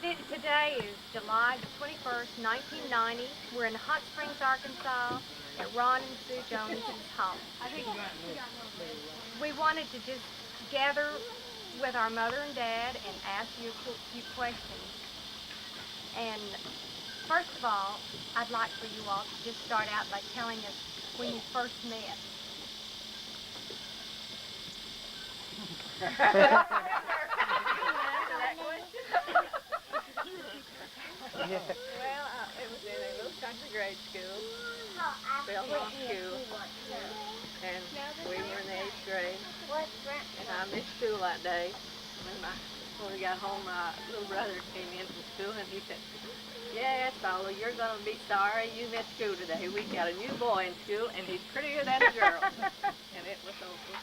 Today is July the 21st, 1990. We're in Hot Springs, Arkansas at Ron and Sue Jones' home. We wanted to just gather with our mother and dad and ask you a few questions. And first of all, I'd like for you all to just start out by telling us when you first met. Well, it was in a little country grade school, Belmont School, and we were in the 8th grade, and I missed school that day. When we got home, my little brother came in from school, and he said, "Yes, Viola, you're going to be sorry you missed school today. We got a new boy in school, and he's prettier than a girl." And it was over.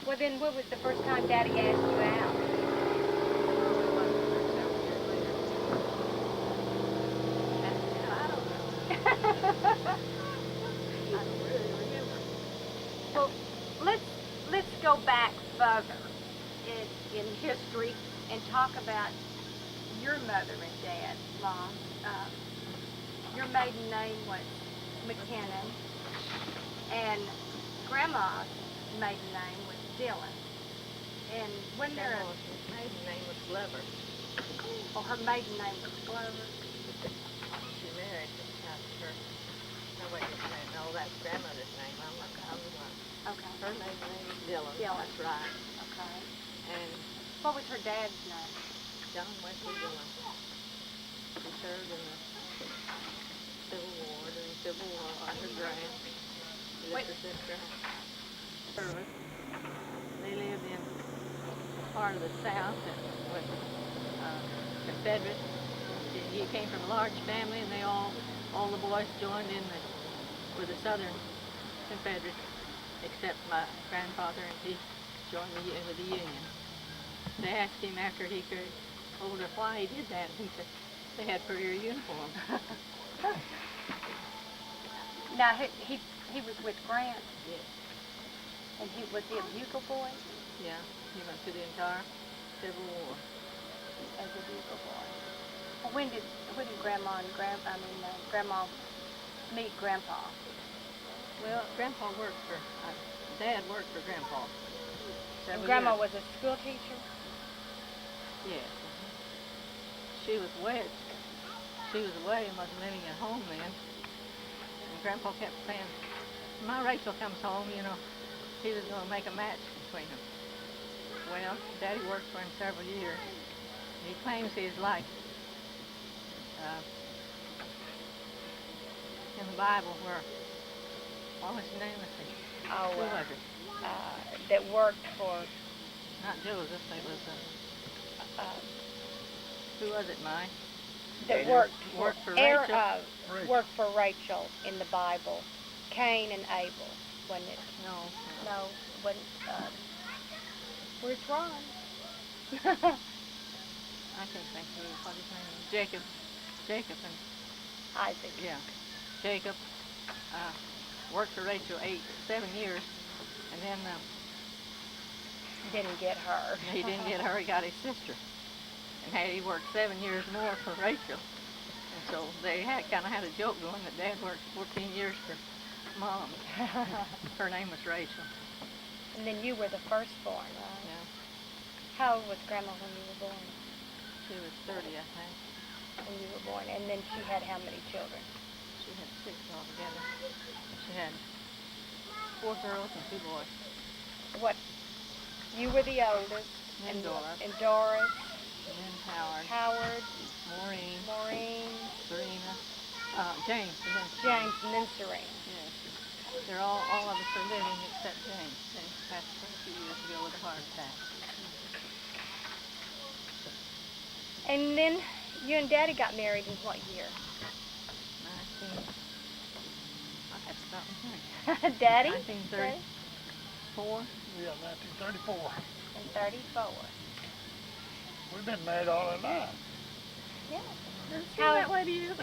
Well, then, what was the first time Daddy asked you out? I don't really remember. Well, let's go back further in history and talk about your mother and dad, Mom. Your maiden name was McKinnon, and Grandma's maiden name was Dillon. And when they're Grandma's maiden name was Glover. oh, her maiden name was Glover. She married her. No, wait, no, that's grandmother's name. I'm the one. Okay. Her maiden name is Dillon. Dillon. That's right. Okay. And What was her dad's name? John Wesley Dillon. He served in the Civil War, during the Civil War under Grant. He lived for sister. Service. They lived in part of the South and was Confederate. He came from a large family, and they all the boys joined in with the Southern Confederates, except my grandfather, and he joined with the Union. They asked him after he grew older why he did that, and he said they had prettier uniforms. Now he was with Grant, Yes. and was he a bugle boy? Yeah, he went through the entire Civil War. As a bugle boy. Well, when did Grandma meet Grandpa? Well, Grandpa worked for Dad worked for Grandpa. And Grandma was a school teacher? Yes. She was away and wasn't living at home then. And Grandpa kept saying, "My Rachel comes home, you know, he was going to make a match between them." Well, Daddy worked for him several years. He claims he's like in the Bible where, what was his name? Oh, who was it? that worked for... Not Joseph, it was, who was it, Mike? That worked for Rachel. Worked for Rachel in the Bible. Cain and Abel, wasn't it? No, wasn't. Where's Ron? I can't think of what his name is. Jacob and Isaac. Yeah, Jacob worked for Rachel 7 years, and then Didn't get her. he didn't get her. He got his sister, and he worked 7 years more for Rachel. And so they kind of had a joke going that Dad worked 14 years for Mom. Her name was Rachel. And then you were the firstborn, right? Yeah. How old was Grandma when you were born? She was 30, I think. When you were born, and then she had how many children? She had 6 altogether. She had 4 girls and 2 boys. What? You were the oldest. And Doris. And Doris. And then Howard. Howard. Maureen. Serena. James. James, and then Serena. Yes. They're all of us are living except James. James passed away a few years ago with a heart attack. And then you and Daddy got married in what year? 19. I have to stop and think. Daddy? 1934. Yeah, 1934. And 34. We've been married all our lives. Yeah. How that way to you?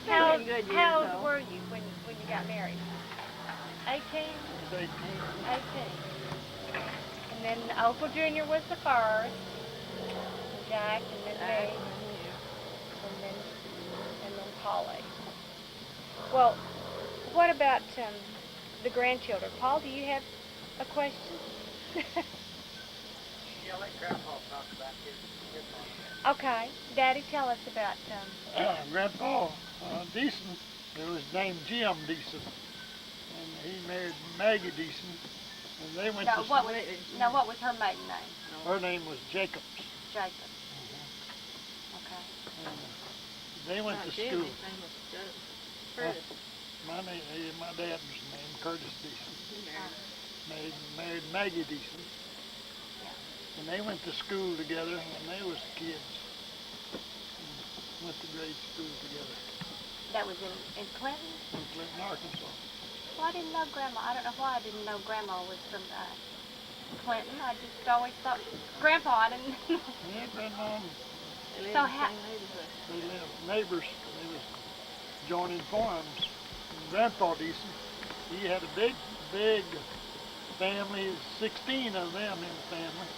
How How old were you when you got married? 18? 18. 18. And then Othel Jr. was the first. Jack, and then me, and then Polly. Well, what about the grandchildren? Paul, do you have a question? Yeah, let Grandpa talk about his mom. Okay, Daddy, tell us about Grandpa Deason, it was named Jim Deason, and he married Maggie Deason, and they went to what was her maiden name? her name was Jacobs. Jacob. Okay. And, they went to school. My dad was named Curtis Deason. Married Maggie Deason. And they went to school together when they was kids. And went to grade school together. That was in Clinton? In Clinton, Arkansas. Well, I didn't know Grandma. I don't know why I didn't know Grandma was from Clinton. I just always thought Grandpa. I didn't know. Yeah, Grandma. They lived So in the same neighborhood. They lived neighbors. They was joining farms. And Grandpa Deason, he had a big family. 16 of them in the family.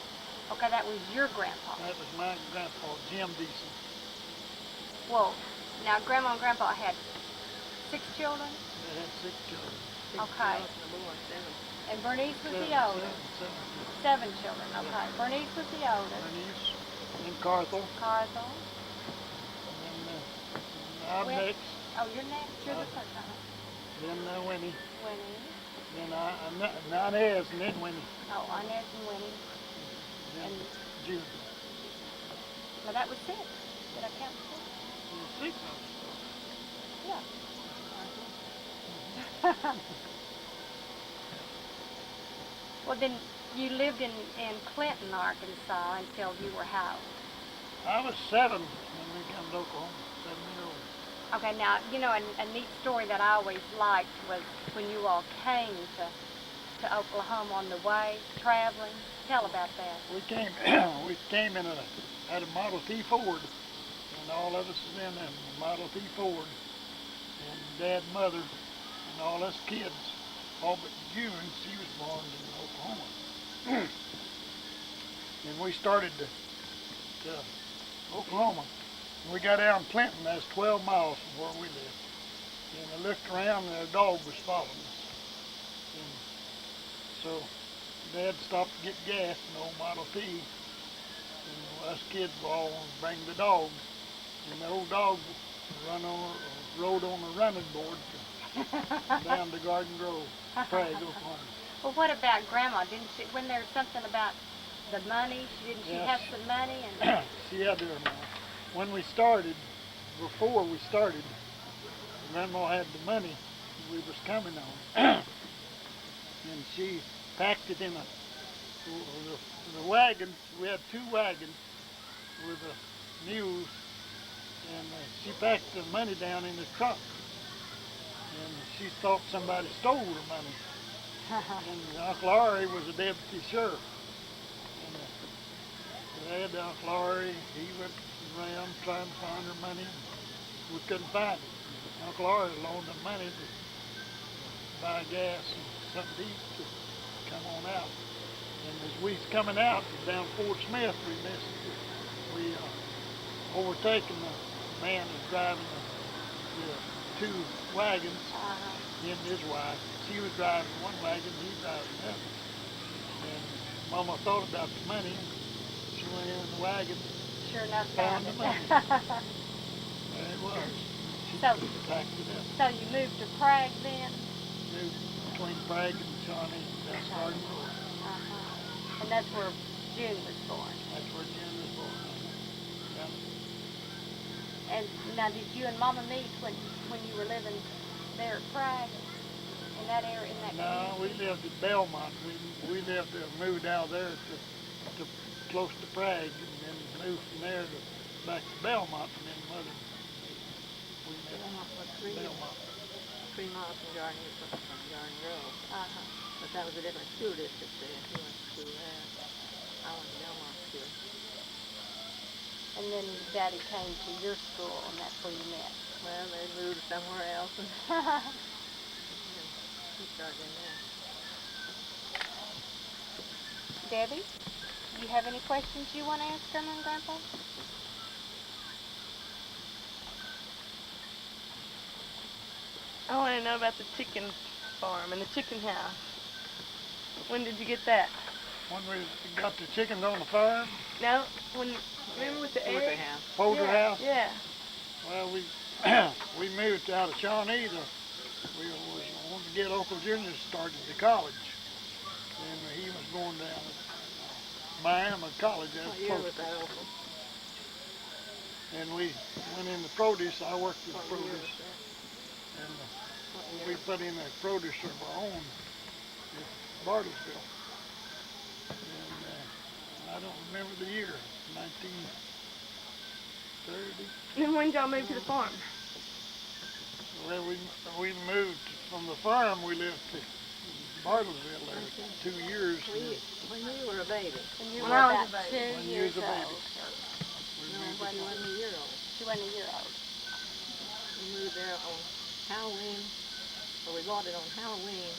Okay, that was your grandpa. That was my grandpa, Jim Deason. Well, now Grandma and Grandpa had 6 children? They had 6 children. Okay. And Bernice was the oldest? 7 children, okay. Bernice was the oldest. Bernice, and Carthel. Carthel. And then I'm next. Oh, you're next? You're the first. Then Winnie. Winnie. Then Inez, and then Winnie. Oh, Inez and Winnie. Then And June. well, that was 6. Did I count 6? 6 of us. Yeah. Well, then you lived in Clinton, Arkansas until you were how old? I was 7 when we came to Oklahoma, 7 years old. Okay, now, you know, a neat story that I always liked was when you all came to Oklahoma on the way, traveling. Tell about that. We came in had a Model T Ford, and all of us was in a Model T Ford, and Dad, Mother, and all us kids, all but June, she was born in Oklahoma. And we started to Oklahoma. We got out in Clinton, that's 12 miles from where we lived. And I looked around and our dog was following us. And so Dad stopped to get gas in the old Model T. And us kids were all going to bring the dog. And the old dog rode on a running board down to Garden Grove, Prague, Oklahoma. Well, what about Grandma? Didn't she, when there was something about the money, didn't she have some money? And she had her money. When we started, before we started, Grandma had the money we was coming on. And she packed it in the wagons. We had 2 wagons with the mules, and she packed the money down in the trunk. And she thought somebody stole her money. And Uncle Ari was a deputy sheriff. And they had Uncle Ari, he went around trying to find her money. We couldn't find it. Uncle Ari loaned them money to buy gas and something to eat to come on out. And as we was coming out down Fort Smith, we overtaken the man who was driving the 2 wagons. Him and his wife. She was driving one wagon, he was driving the other. And Mama thought about the money. She went in the wagon. sure enough Found found the it. money. There it was. She So- packed it up. So you moved to Prague then? Moved between Prague and Shawnee. That's Garden Grove. And that's where June was born. That's where Jim was born. Yeah. And now, did you and Mama meet when you were living there at Prague? In that area? In that No, we lived at Belmont. We lived moved out there to close to Prague, and then moved from there back to Belmont, and then Mother. We met Belmont was at 3 Belmont. miles from Garden Grove. But that was a different school district there. He went to school there. I went to Belmont School. And then Daddy came to your school, and that's where you met. Well, they moved somewhere else, and he started in there. Debbie, do you have any questions you want to ask Grandma and Grandpa? I want to know about the chicken farm and the chicken house. When did you get that? When we got the chickens on the farm, No, remember with the eggs? Poultry house. Yeah. Well, we we moved out of Shawnee. We was wanting to get Uncle Junior started to college, and he was going down to Miami College. What year was that, Uncle? And we went into produce. I worked in What year was produce, that? and What we year? put in a produce of our own in Bartlesville. And I don't remember the year, 1930. And when did y'all move to the farm? Well, we moved from the farm. We lived to Bartlesville there 2 years. When you were a baby. When you When were I was about a baby. 2 When you years was a baby. old. We No, moved when to you wasn't a year old. She wasn't a year old. We moved there on Halloween, or we bought it on Halloween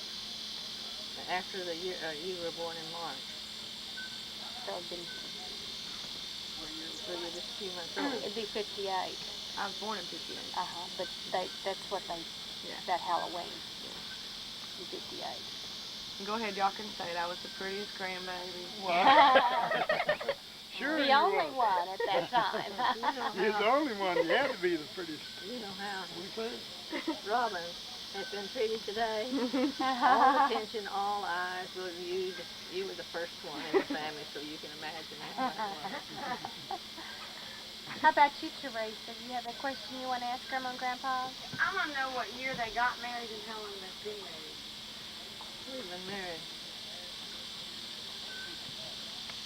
after the year you were born in March. So it'd be, So you're just a few months old. it'd be 58. I was born in 58. But that's what they, Yeah. that Halloween. Be 58. Go ahead, y'all can say it. I was the prettiest grandbaby. Sure The you only was. one at that time. You're the only one. You had to be the prettiest. You know how We said. Robin has been treated today. All attention, all eyes were viewed. You were the first one in the family, so you can imagine how it was. How about you, Teresa? Do you have a question you want to ask Grandma and Grandpa? I want to know what year they got married and how long they've been married. We've been married.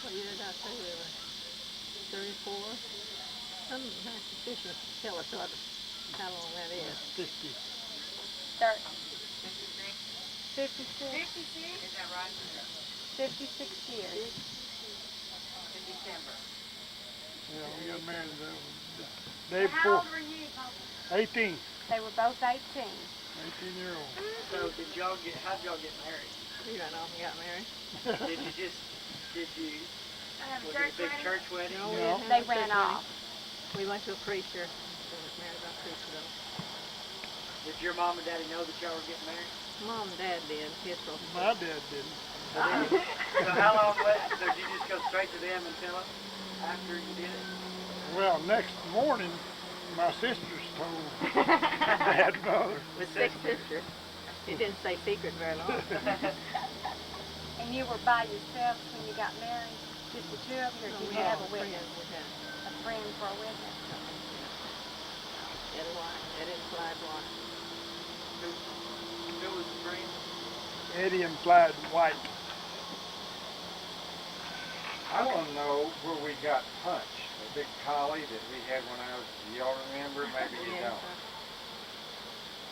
What year did I say we were? 34? Some mathematician tell us how long that is. 50. 56. 56? Is that right? 56 years. In December. Yeah, we got married the day How before. old were you, Papa? 18. They were both 18. 18-year-old. So how'd y'all get married? We ran off and got married. Did you, Have a was church it a big wedding? church wedding? No, we No. didn't have They a church ran wedding. off. We went to a preacher. We was married by a preacher though. Did your mom and daddy know that y'all were getting married? Mom and Dad did. His broke. My dad didn't. So how long so did you just go straight to them and tell them after you did it? Well, next morning, my sisters told Dad and Mother. With six sisters. He didn't stay secret very long. And you were by yourselves when you got married? Just the two of you, or did you have a witness? A friend for a witness? Eddie Clyde White. Who was the friend? Eddie and Clyde White. I want to know where we got Punch, the big collie that we had when I was, y'all remember? Maybe you Yes, don't.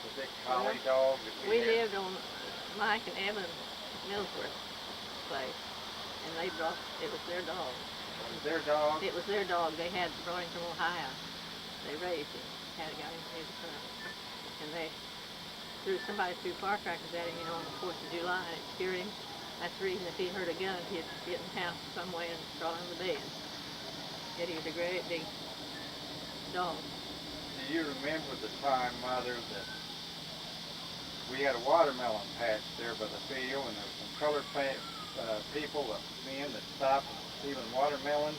The big collie dog that We had. lived on Mike and Evan Millsworth's place, and they brought, it was their dog. Was their dog. It was their dog. They had brought him from Ohio. They raised him, had a guy in his son. And somebody threw firecrackers at him, on the 4th of July, and it scared him. That's the reason if he heard a gun, he'd get in the house some way and crawl under the bed. Eddie was a great big dog. Do you remember the time, Mother, that we had a watermelon patch there by the field, and there were some colored people, men that stopped stealing watermelons,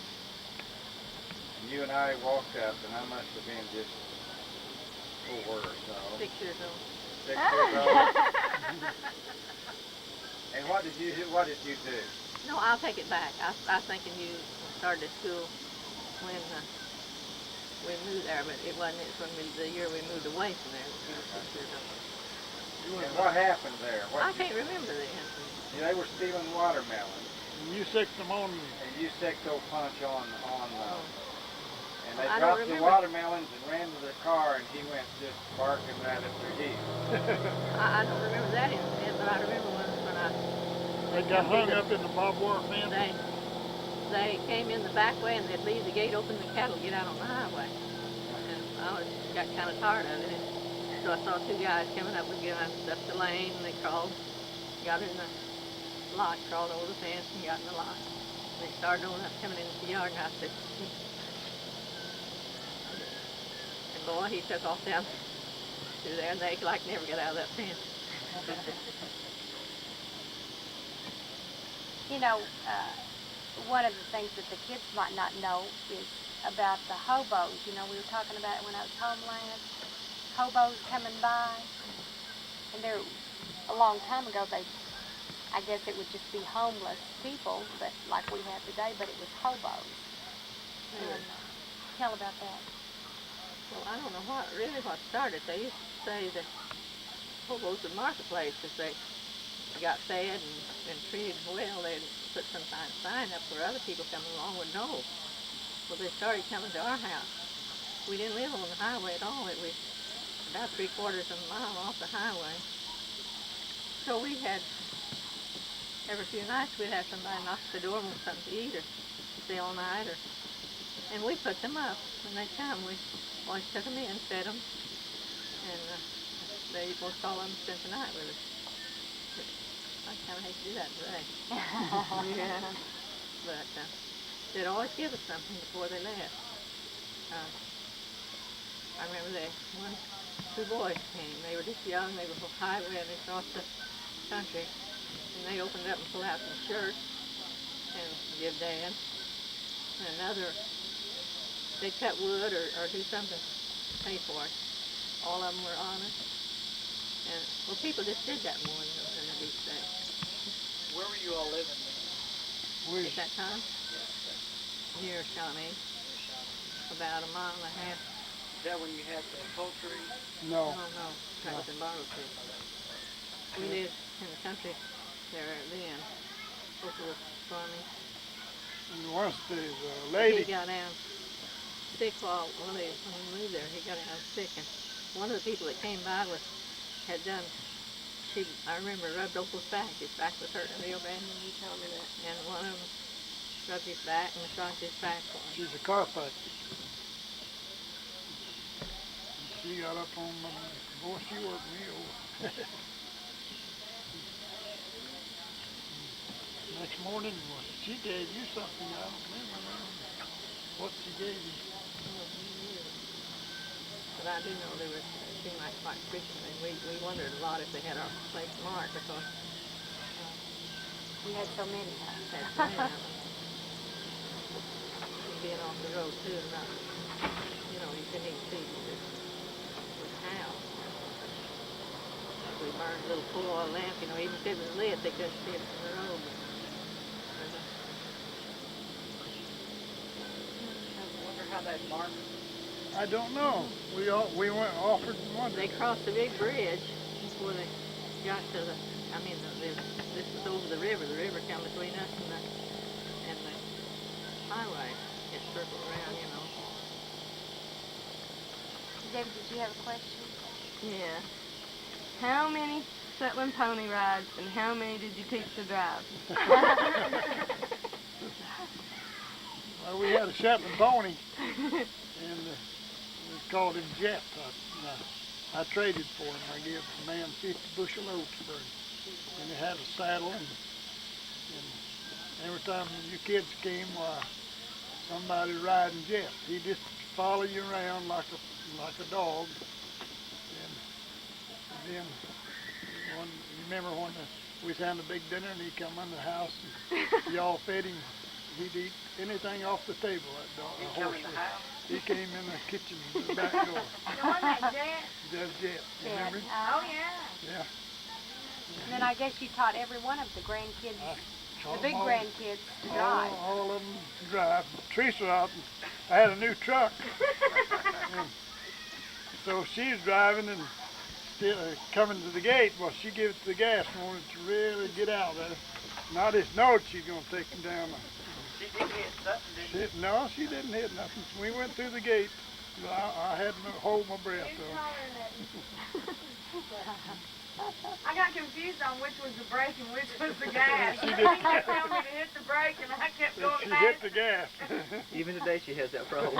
and you and I walked up, and I must have been just 4 or so. 6 years old. 6 years old. And what did you do? No, I'll take it back. I was thinking you started at school when we moved there, but it wasn't. It's when the year we moved away from there that you were 6 years old. And what happened there? I can't remember then. They were stealing watermelons, And you sicked them on. and you sicked old Punch on and they I don't dropped the remember. watermelons and ran to their car, and he went just barking right at their heels. I don't remember that incident, but I remember when They got hung up in the barbed wire fence. they came in the back way and they'd leave the gate open, the cattle get out on the highway. And I got kind of tired of it. And so I saw 2 guys coming up with guns up the lane, and they crawled, got in the lot, crawled over the fence and got in the lot. They started on up coming into the yard, and I said, and boy, he took off down through there, and they like never got out of that fence. You know, one of the things that the kids might not know is about the hobos. You know, we were talking about it when I was homeland. Hobos coming by, and they're a long time ago. I guess it would just be homeless people, but like we have today. But it was hobos. And tell about that. Well, I don't know what started. They used to say that hobos in marketplace, because they got fed and treated well, they'd put some kind of sign up where other people coming along would know. Well, they started coming to our house. We didn't live on the highway at all. It was about 3/4 of a mile off the highway. So we had, every few nights we'd have somebody knock at the door with something to eat or stay all night, and we put them up. When they come, we always took them in, fed them, and they most all of them spent the night with us. I kind of hate to do that today. Yeah. But they'd always give us something before they left. I remember two boys came. They were just young. They were highwaying across the country, and they opened up and pulled out some shirts and give Dad. And another, they cut wood or do something to pay for it. All of them were honest. And well, people just did that more than they do today. Where were you all living? At that time? Near Shawnee. About a mile and a half. Is that when you had the poultry? No. No. That was in Bartlesville. We lived in the country there then. Othel was farming. And once the He lady, got down sick when we moved there. He got down sick, and one of the people that came by had done. I remember rubbed Othel's back. His back was hurting real bad. You told me that. And one of them rubbed his back and massaged his back for him. she's a carpenter. She got up on my, boy, she worked me over. Next morning, well, she gave you something, I don't remember what she gave you. But I do know they seemed like quite Christian, and we wondered a lot if they had our place marked, because We had so many. had so many of them. And being off the road too, and not, you couldn't even see the house. We burned a little full oil lamp, even if it was lit, they couldn't see it from the road. I wonder how that marked. I don't know. We went offered one. They crossed the big bridge before they got to this was over the river. The river came between us and the highway. It circled around, David, did you have a question? Yeah. How many settling pony rides and how many did you teach to drive? Well, we had a Shetland pony, and we called him Jet. I traded for him. I gave the man 50 bushel oats for him. And it had a saddle, and every time you kids came, somebody riding Jet. He just follow you around like a dog. And then you remember when we was having a big dinner and he come in the house and y'all fed him. He'd eat anything off the table. That dog, He come in the house? He came in the kitchen, the back door. The one that Jet? That's Jet. Remember? Oh, yeah. Yeah. And then I guess you taught every one of the grandkids, Taught the big them all- grandkids, to drive. All of them drive. Teresa out. I had a new truck. And so she's driving and still coming to the gate. Well, she gave it to the gas and wanted to really get out of there. And I just know she's going to take him down. She did hit something, didn't she? No, she didn't hit nothing. We went through the gate. I had to hold my breath. I got confused on which was the brake and which was the gas. She He did. kept telling me to hit the brake and I kept going She fast. hit the gas. Even today she has that problem.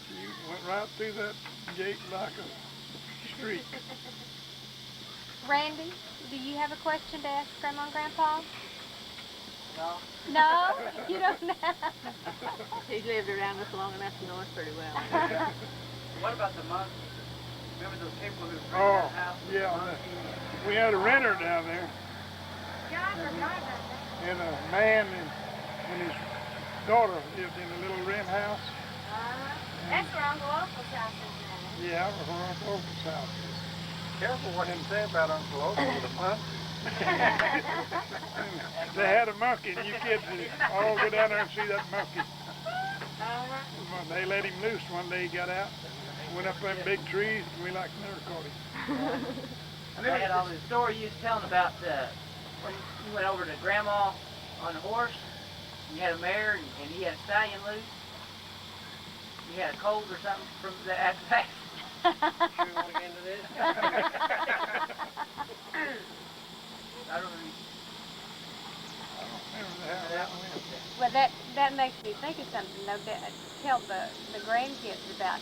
She went right through that gate like a street. Randy, do you have a question to ask Grandma and Grandpa? No? No? You don't know? He's lived around us long enough to know us pretty well. What about the monkeys? Remember those people who rented Oh, that house with yeah. the monkeys? We had a renter down there, God, I forgot about that. and a man and his daughter lived in a little rent house. That's where Uncle Othel's house is now. Yeah, where Uncle Othell's house is. Careful what you say about Uncle Othel with the punch. They had a monkey, and you kids would all go down there and see that monkey. Well, they let him loose one day. He got out, went up them big trees, and we like never caught him. I remember had all the story you was telling about when you went over to Grandma on a horse, and you had a mare, and he had a stallion loose. You had a cold or something from that after that. Sure you want to get into this? I don't know. Well, that makes me think of something, though. Tell the grandkids about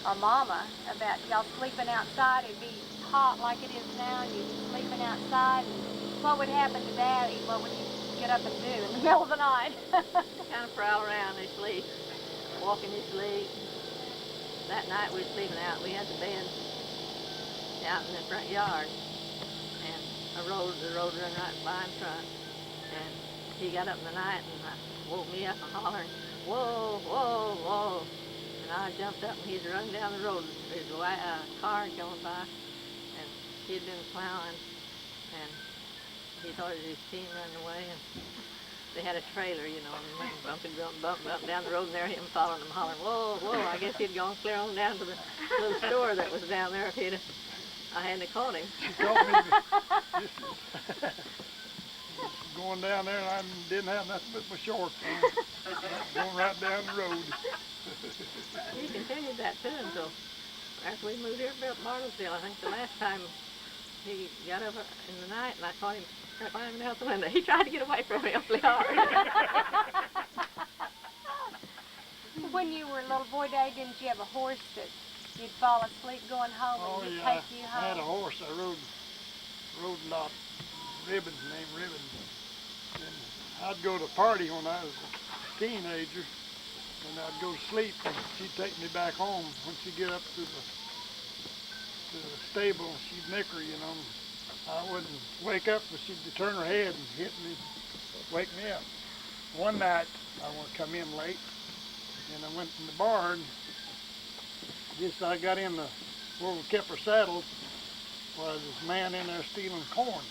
our mama, about y'all sleeping outside. It'd be hot like it is now, and you'd be sleeping outside. And what would happen to Daddy? What would he get up and do in the middle of the night? Kind of prowl around in his sleep, walk in his sleep. That night we were sleeping out. We had the bed out in the front yard, and the road run right by in front. And he got up in the night and woke me up and hollering, "Whoa, whoa, whoa!" And I jumped up and he's running down the road. There's a car going by, and he'd been plowing, and he thought it was his team running away. And they had a trailer, you know, and went bumping down the road, and there him following them, hollering, "Whoa, whoa!" I guess he'd gone clear on down to the little store that was down there. If I hadn't have caught him. She told me this is going down there, and I didn't have nothing but my shorts on, going right down the road. He continued that too until after we moved here to Bartlesville. I think the last time he got up in the night and I caught him climbing out the window. He tried to get away from me awfully hard. When you were a little boy, Daddy, didn't you have a horse that you'd fall asleep going home Oh, and he'd yeah. take you I had a home? horse I rode a lot. Ribbons, named Ribbons. And I'd go to a party when I was a teenager, and I'd go to sleep, and she'd take me back home. When she'd get up to the stable, she'd nicker, you know. I wouldn't wake up, but she'd turn her head and hit me, wake me up. One night, I want to come in late, and I went in the barn. Just I got in where we kept our saddles, was this man in there stealing corn.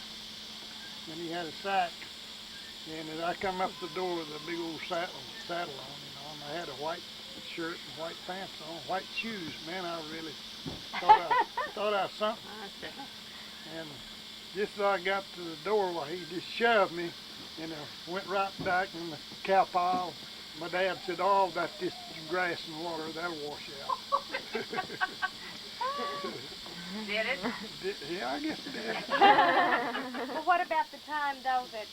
And he had a sack. And as I come up the door with a big old saddle on, you know, and I had a white shirt and white pants on, white shoes. Man, I really thought I was something. And just as I got to the door, well, he just shoved me, and I went right back in the cow pile. My dad said, "Oh, that's just grass and water, that'll wash out." Did it? Yeah, I guess it did. Well, what about the time, though, that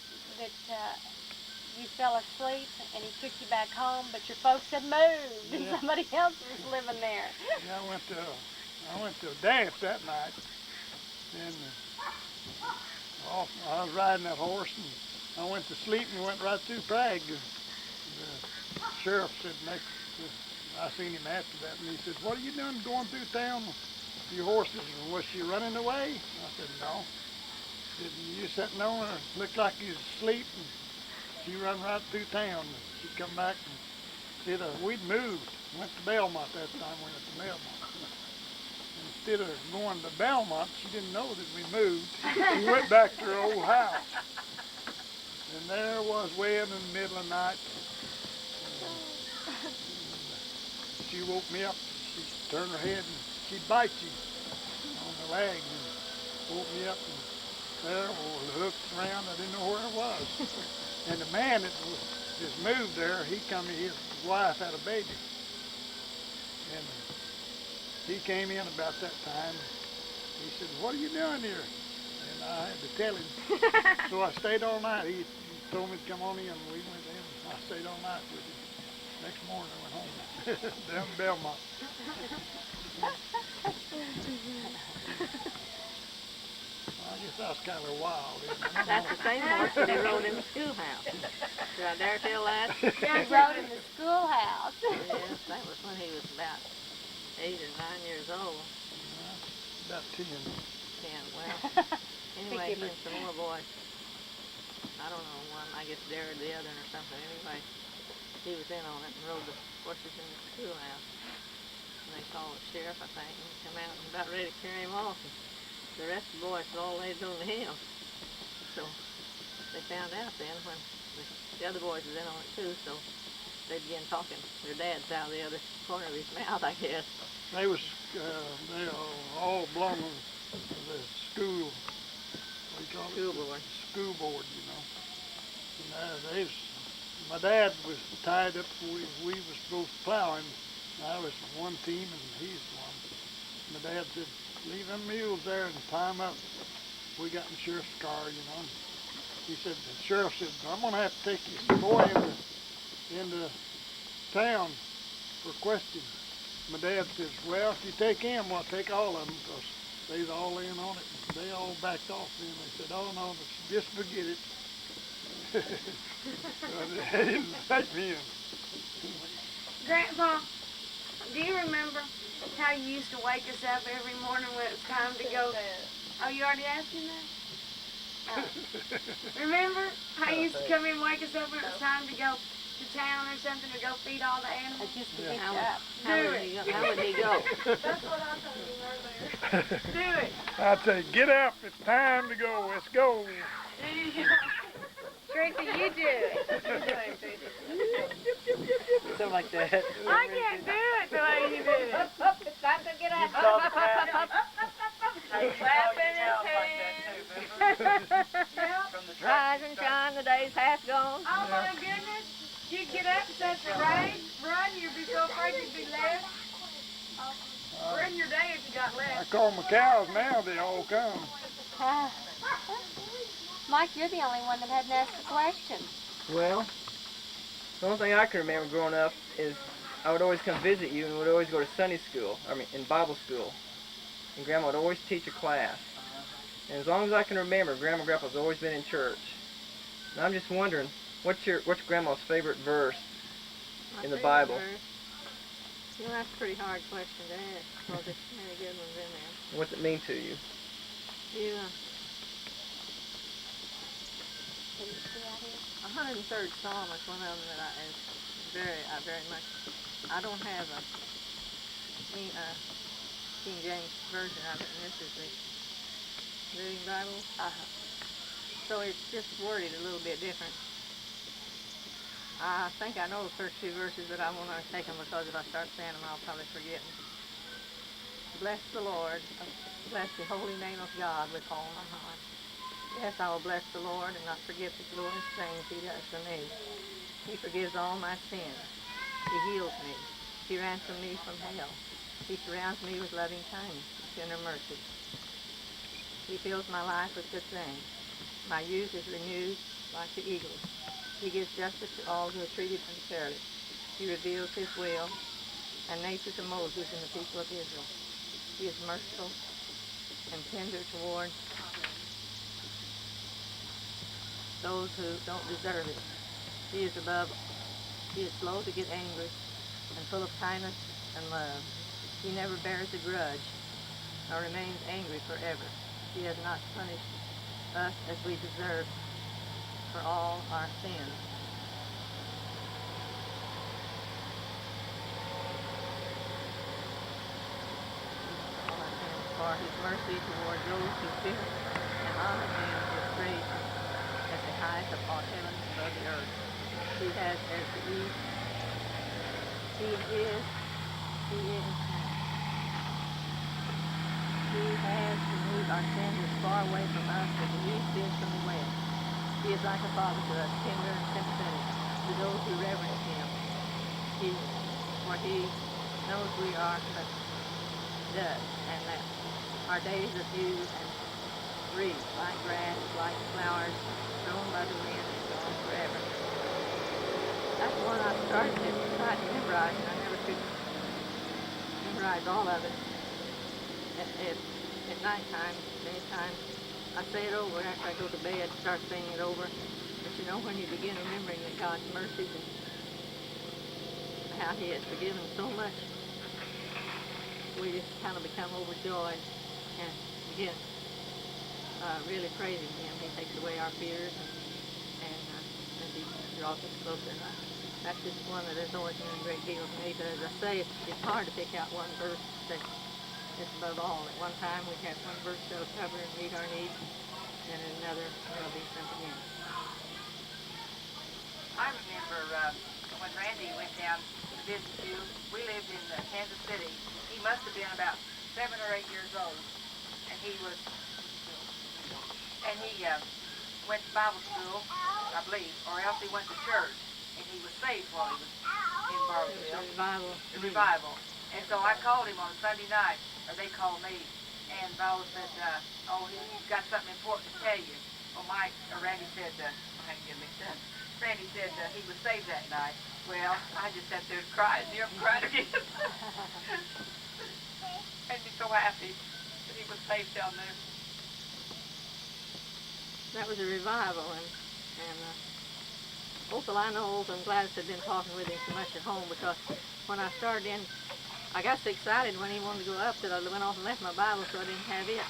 you fell asleep and he took you back home, but your folks had moved and Yeah. somebody else was living there? Yeah, I went to a dance that night, and I was riding that horse, and I went to sleep and went right through Prague. The sheriff said I seen him after that, and he said, "What are you doing going through town with your horses? And was she running away?" I said, "No." He said, "You sitting on her, looked like you was asleep, and she run right through town." And she come back and said, "We'd moved. Went to Belmont that time. We went to Belmont." And instead of going to Belmont, she didn't know that we moved. She went back to her old house. And there was way in the middle of the night. She woke me up. She turned her head and she'd bite you on the leg and woke me up, and there, looked around, I didn't know where I was. And the man that just moved there, he come in, his wife had a baby. And he came in about that time. He said, "What are you doing here?" And I had to tell him. So I stayed all night. He told me to come on in, and we went in. I stayed all night with him. Next morning I went home down to Belmont. guess I was kind of wild. Isn't That's the same horse that he rode in the schoolhouse. Did I dare tell that? Yeah, he rode in the schoolhouse. Yes, that was when he was about 8 or 9 years old. About 10. 10, well, anyway, he and some more boys. I don't know, one, I guess dared the other or something. Anyway, he was in on it and rode the horses in the schoolhouse. And they called the sheriff, I think, and he come out and about ready to carry him off. And the rest of the boys had all laid on to him. So they found out then when the other boys was in on it too, so they began talking their dads out of the other corner of his mouth, I guess. They was they all belong to the school. What do you call School it? board. School board, you know. And my dad was tied up. We was both plowing. I was one team and he's one. My dad said, "Leave them mules there and tie them up. We got in the sheriff's car, you know." He said, the sheriff said, "I'm gonna have to take this boy into town for questioning." My dad says, "Well, if you take him, I'll take all of them, because they was all in on it." And they all backed off then. They said, "Oh no, just forget it." They didn't take me in. Grandpa, do you remember how you used to wake us up every morning when it was time to go? Oh, you already asked him that? Oh. Remember how you used to come in and wake us up when it was time to go to town or something to go feed all the animals? Yeah. How would he go? That's what I told him earlier. Do it. I'd say, "Get up, it's time to go, let's go." Tracy, you do it. Something like that. I can't do it the way you do it. It's time to get up. You saw the crowd. Clapping his hands. From the Rise and shine, the day's half gone. Oh my goodness. You'd get up and set the rain, run, you'd be so afraid you'd be left. Ruin your day if you got I left. call my cows now, they all come. Mike, you're the only one that hadn't asked the question. Well, the only thing I can remember growing up is I would always come visit you and would always go to Sunday school, in Bible school. And Grandma would always teach a class. And as long as I can remember, Grandma and Grandpa's always been in church. And I'm just wondering, what's Grandma's favorite verse in the Bible? You know, that's a pretty hard question to ask, because there's many good ones in there. And what's it mean to you? You, 103rd Psalm is one of them that I very much, I don't have a King James version of it, and this is the Living Bible. So it's just worded a little bit different. I think I know the first two verses, but I won't take them, because if I start saying them, I'll probably forget them. Bless the Lord, bless the holy name of God with all my heart. Yes, I will bless the Lord and not forget the glorious things He does for me. He forgives all my sins. He heals me. He ransomed me from hell. He surrounds me with loving kindness and tender mercy. He fills my life with good things. My youth is renewed like the eagles. He gives justice to all who are treated unfairly. He reveals His will and nature to Moses and the people of Israel. He is merciful and tender toward those who don't deserve it. He is slow to get angry and full of kindness and love. He never bears a grudge nor remains angry forever. He has not punished us as we deserve for all our sins. For His mercy toward those who fear and honor Him is great as the height of all heavens above the earth. He has as the east. He is. He has removed our sins as far away from us as the east is from the west. He is like a father to us, tender and sympathetic to those who reverence Him. For He knows we are but dust, and that our days are few and brief, like grass, like flowers thrown by the wind and gone forever. That's one I started to try to memorize, and I never could memorize all of it. At nighttime, many times, I say it over after I go to bed, start saying it over. But you know, when you begin remembering that God's mercies and how He has forgiven so much, we just kind of become overjoyed and begin really praising Him. He takes away our fears and He draws us closer. And that's just one that has always been a great deal to me. But as I say, it's hard to pick out one verse that is above all. At one time we had one verse that'll cover and meet our needs, and another there'll be something else. I remember when Randy went down to visit you. We lived in Kansas City. He must have been about 7 or 8 years old, and he went to Bible school, I believe, or else he went to church, and he was saved while he was in Bartlesville. Revival. Revival. And so I called him on a Sunday night, or they called me, and Viola said, he's got something important to tell you. Well, Randy said, I can get mixed up. Randy said he was saved that night. Well, I just sat there and cried, and I'm crying again. Made me so happy that he was saved down there. That was a revival, and Othel, I know Othel and Gladys had been talking with him so much at home, because when I started in, I got so excited when he wanted to go up that I went off and left my Bible, so I didn't have it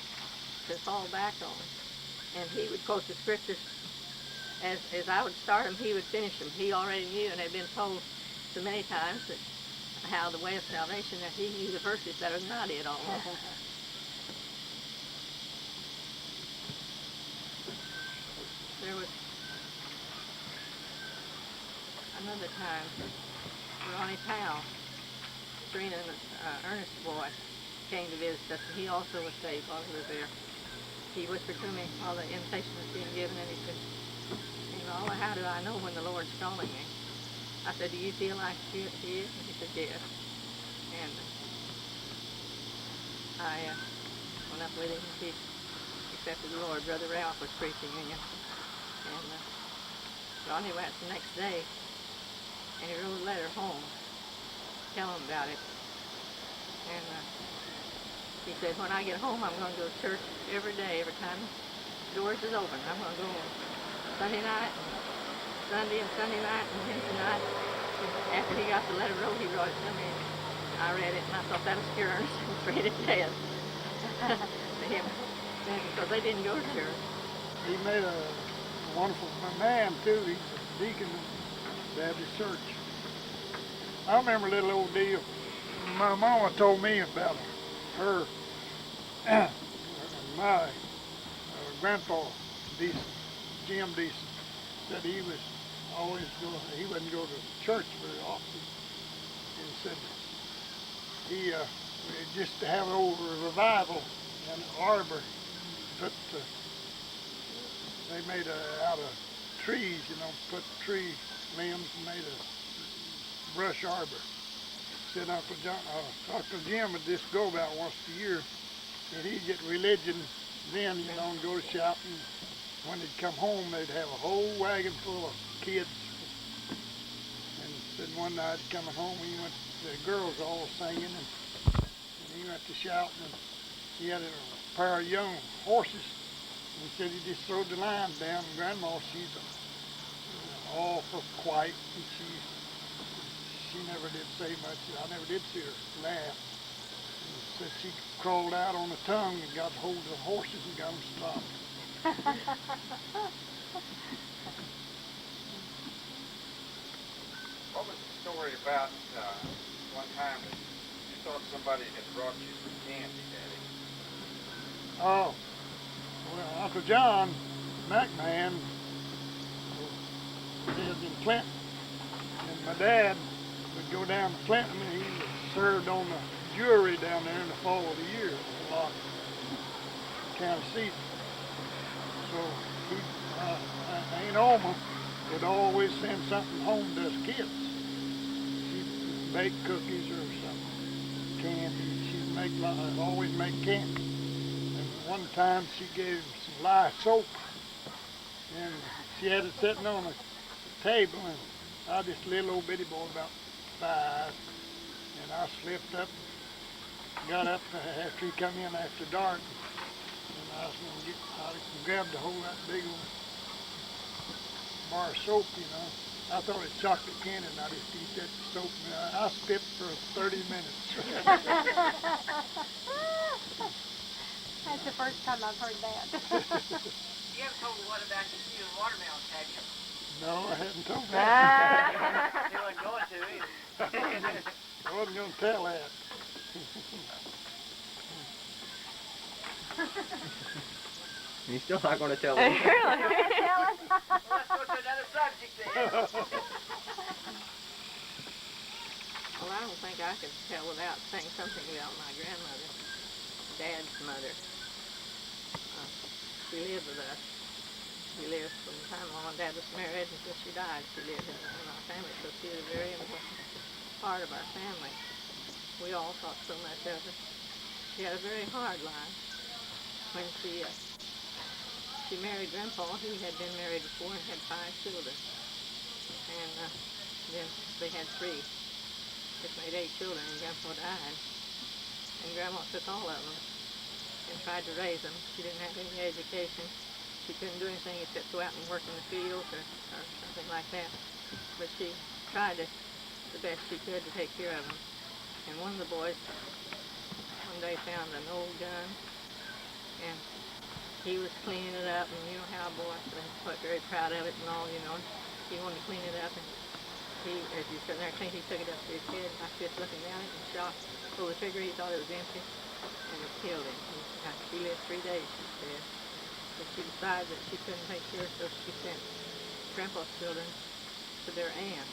to fall back on. And he would quote the scriptures as I would start them, he would finish them. He already knew and had been told so many times that how the way of salvation, that he knew the verses better than I did almost. There was another time, Ronnie Powell, Serena and Ernest's boy, came to visit us, and he also was saved while he was there. He whispered to me while the invitation was being given, and he said, Viola, how do I know when the Lord's calling me? I said, do you feel like he is? And he said, yes. And I went up with him, and he accepted the Lord. Brother Ralph was preaching, and Ronnie went the next day, and he wrote a letter home telling him about it. And he said, when I get home, I'm going to go to church every day, every time the doors is open. I'm going to go on Sunday night, Sunday night, and Wednesday night. And after he got the letter wrote, he wrote it to me. I read it, and I thought that was scare Ernest and afraid it dead to him, because they didn't go to church. He made a wonderful man, too. He's a deacon of Baptist Church. I remember a little old deal. My mama told me about her, my grandpa, Deason, Jim Deason, said he was always he wouldn't go to church very often. And said he just to have an old revival in Arbor, they made out of trees, put tree limbs and made a brush arbor. Said Uncle Jim would just go about once a year, and he'd get religion then, and go to shopping. When he'd come home, they'd have a whole wagon full of kids. And said one night coming home, the girls all singing, and he went to shouting, and he had a pair of young horses. And he said he just throwed the lines down, and Grandma, she's awful quiet, and she never did say much. I never did see her laugh. And said she crawled out on the tongue and got hold of the horses and got them stopped. What was the story about one time that you thought somebody had brought you some candy, Daddy? Oh, well, Uncle John McMahon lived in Clinton, and my dad would go down to Clinton, and he served on the jury down there in the fall of the year, a lot of county seats. So Aunt Alma would always send something home to us kids. She'd bake cookies or something, candy. She'd always make candy. And one time she gave some lye soap, and she had it sitting on a table, and I was just a little old bitty boy, about 5, and I slipped up, got up after he come in after dark, and I was gonna get, I grabbed a hold of that big old bar of soap, you know. I thought it was chocolate candy, and I just eat that soap. And I spit for 30 minutes. That's the first time I've heard that. You haven't told me what about you stealing watermelons, have you? No, I hadn't told that. You wasn't going to either. I wasn't going to tell that. You're still not going to tell Really? me. Well, let's go to another subject then. Well, I don't think I could tell without saying something about my grandmother, Dad's mother. She lived with us. She lived from the time Mom and Dad was married until she died. She lived in our family, so she was a very important part of our family. We all thought so much of her. She had a very hard life. When she married Grandpa, he had been married before and had 5 children. And then they had 3. It made 8 children, and Grandpa died. And Grandma took all of them and tried to raise them. She didn't have any education. She couldn't do anything except go out and work in the fields or something like that. But she tried the best she could to take care of them. And one of the boys one day found an old gun, and he was cleaning it up, and you know how boys are very proud of it and all, you know. He wanted to clean it up, and he, as he sitting there cleaning, he took it up to his head, like this, looking down it, and shot, pulled the trigger. He thought it was empty, and it killed him. She lived 3 days, she said. But she decided that she couldn't take care, so she sent Grandpa's children to their aunt.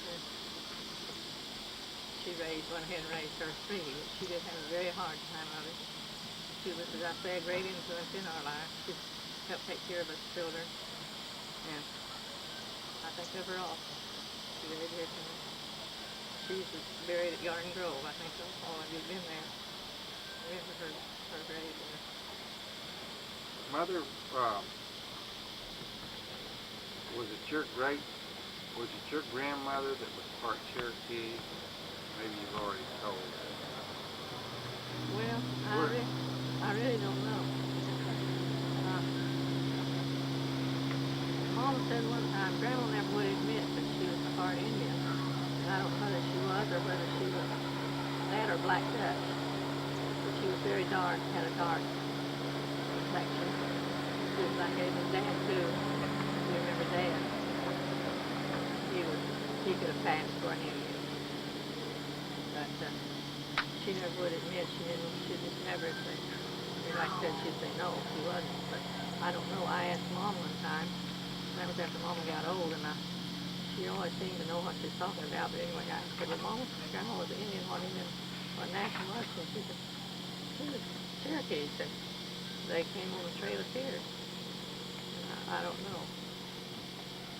And she went ahead and raised her 3, but she did have a very hard time of it. She was, as I say, a great influence in our lives. She helped take care of us children, and I think of her often. She really did. She was buried at Garden Grove. I think all of you've been there. We ever heard her grave there. Mother, was it your grandmother that was part Cherokee? Maybe you've already told. Well, I really don't know. Mom said one time, Grandma never would admit that she was a part Indian. And I don't know whether she was or whether she was that or Black Dutch. But she was very dark, had a dark complexion. She was like that. And Dad too. You remember Dad? He could have passed for an Indian. But she never would admit she just never say. Like I said, she'd say no, she wasn't. But I don't know. I asked Mom one time. That was after Mama got old, and she always seemed to know what she was talking about. But anyway, I said, well, Mama, Grandma was an Indian, what national was she? She said, she was Cherokee. She said, they came on the trail of tears. And I don't know.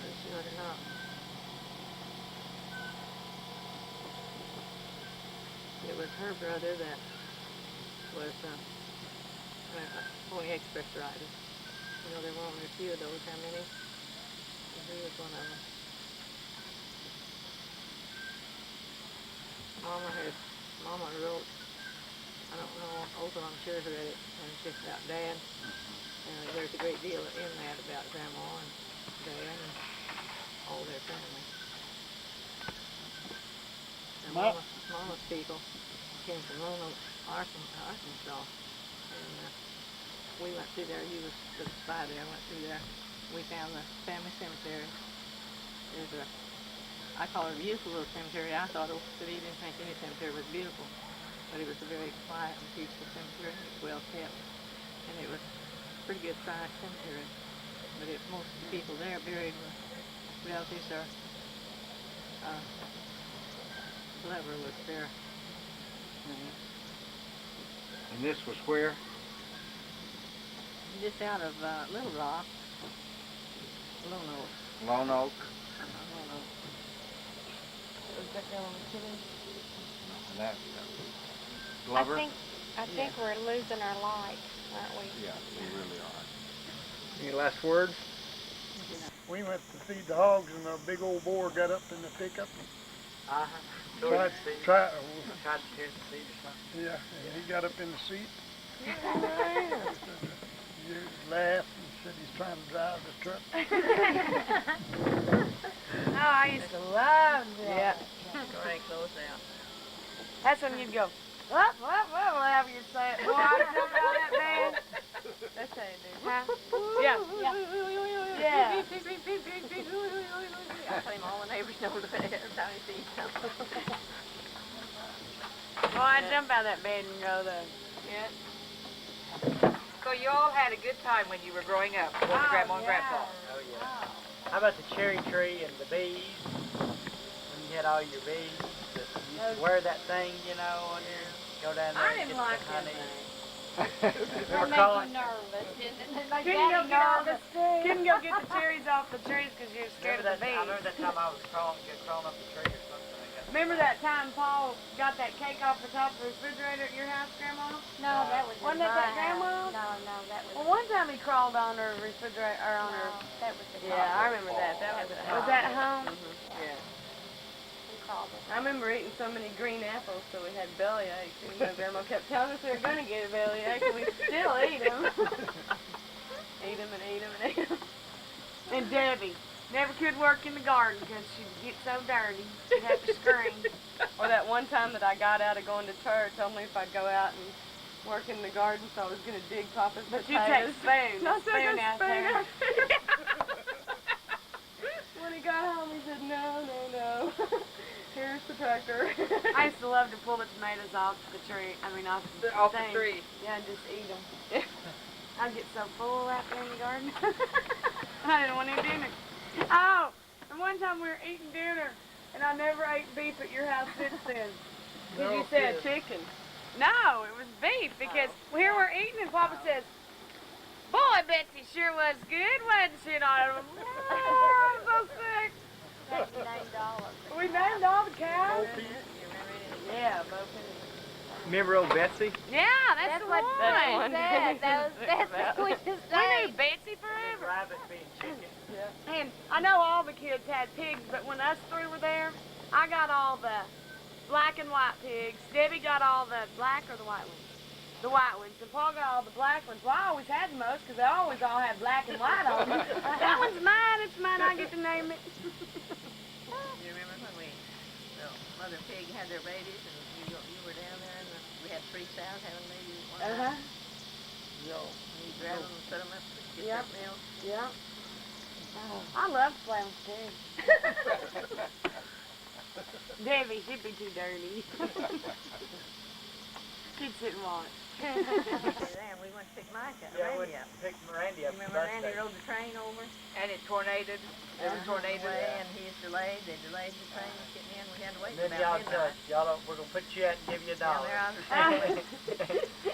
Whether she was or not. It was her brother that was pony expressitis. You know, there were only a few of those. How many? He was one of them. Mama wrote, I don't know, Othel, I'm sure read it, and it's just about Dad. And there's a great deal in that about Grandma and Dad and all their family. And Mama's people came from Roanoke, Arkansas, and we went through there. You was the spy there. I went through there. We found the family cemetery. There's I call it a beautiful little cemetery. I thought that he didn't think any cemetery was beautiful, but it was a very quiet and peaceful cemetery. It was well kept, and it was a pretty good sized cemetery. But most of the people there buried with relatives or whoever was there. And this was where? Just out of Little Rock, Lone Oak. Lone Oak. Lone Oak. Was that down on the chili? And that's Glover? I think we're losing our light, aren't we? Yeah, we really are. Any last words? We went to feed the hogs, and a big old boar got up in the pickup. Uh-huh. Tried to tear the seat or something. Yeah, and he got up in the seat, You laughed and said he's trying to drive the truck. Oh, I used to love that. Yeah. Go right close out. That's when you'd go, what, whatever you'd say it. Boy, I'd jump out of that van. That's how you do. Huh? Yeah. Yeah. I claim all the neighbors know that every time you see something. Boy, I'd jump out of that bed and go there. Yeah. So you all had a good time when you were growing up with Grandma and Grandpa. Oh, yeah. How about the cherry tree and the bees? When you had all your bees, you used to wear that thing, you know, on your, go down there and get the honey. That made you nervous, didn't it? It made Couldn't go Daddy get nervous too. Couldn't go get the cherries off the trees because you were scared of the I remember bees. that time I was crawling up the tree or something. Remember that time Paul got that cake off the top of the refrigerator at your house, Grandma? No, that was Wasn't in that my Grandma's? house. No, that was. Well, one time he crawled on her refrigerator, or on her. No, that was the Yeah, I remember that. Was that at home? Yeah. I remember eating so many green apples so we had belly aches. Even though Grandma kept telling us we were going to get a belly ache, and we still ate them. Ate them and ate them and ate them. And Debbie never could work in the garden because she'd get so dirty. She'd have to scream. Or that one time that I got out of going to church, told me if I'd go out and work in the garden, so I was going to dig Papa's potatoes. But you take spoon. No, spoon out there. When he got home, he said, no. Here's the tractor. I used to love to pull the tomatoes off the tree. Off the thing. tree. Yeah, and just eat them. I'd get so full out there in the garden. I didn't want any dinner. Oh, and one time we were eating dinner, and I never ate beef at your house since then. Because you said chicken. No, it was beef, because here we're eating, and Papa says, boy, Betsy sure was good, wasn't she? And I was, I'm so sick. We named all of them. We named all the cows. You remember anything? Yeah, Bo Penny. Remember old Betsy? Yeah, that's the what one. Daddy said. That's the sweetest We thing. knew Betsy forever. Rabbit being chicken. And I know all the kids had pigs, but when us three were there, I got all the black and white pigs. Debbie got all the black or the white ones? The white ones. And Paul got all the black ones. Well, I always had the most because they always all had black and white on them. That one's mine. It's mine. I get to name it. You remember when Mother Pig had their babies and you were down there and we had 3 sows having babies at one time? Yo. And you grab them and set them up to get Yep. their milk. Yeah. Oh, I love playing with pigs. Debbie, she'd be too dirty. She'd sit and watch. Then we went to pick Mike up, Yeah, we Randy up. picked Randy up. You remember Randy rode the train over? And it tornadoed. There was tornadoes. Away, and he was delayed. They delayed the train getting in. We had to wait And then about y'all tell midnight. us, we're going to put you out and give you $1. Down there on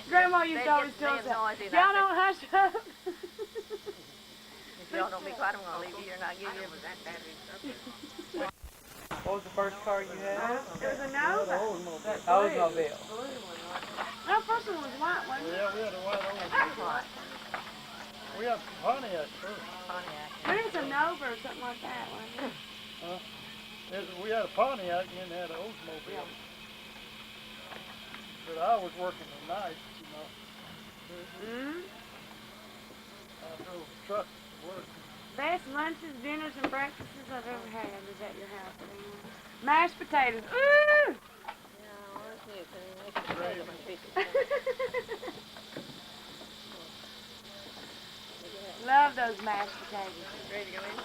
Grandma used to always tell us that. Y'all don't hush up. If y'all don't be quiet, I'm going to leave you here and not give you What was the first car you had? It was a Nova. Oldsmobile. No, first one was white, wasn't it? Yeah, we had a white old. We had Pontiac first. Pontiac. Maybe it's a Nova or something like that, wasn't it? We had a Pontiac and then had an Oldsmobile. But I was working the night, you know. Mm-hmm. I drove a truck to work. Best lunches, dinners, and breakfasts I've ever had is at your house, Grandma. Mashed potatoes. Ooh! Love those mashed potatoes. Ready to go in?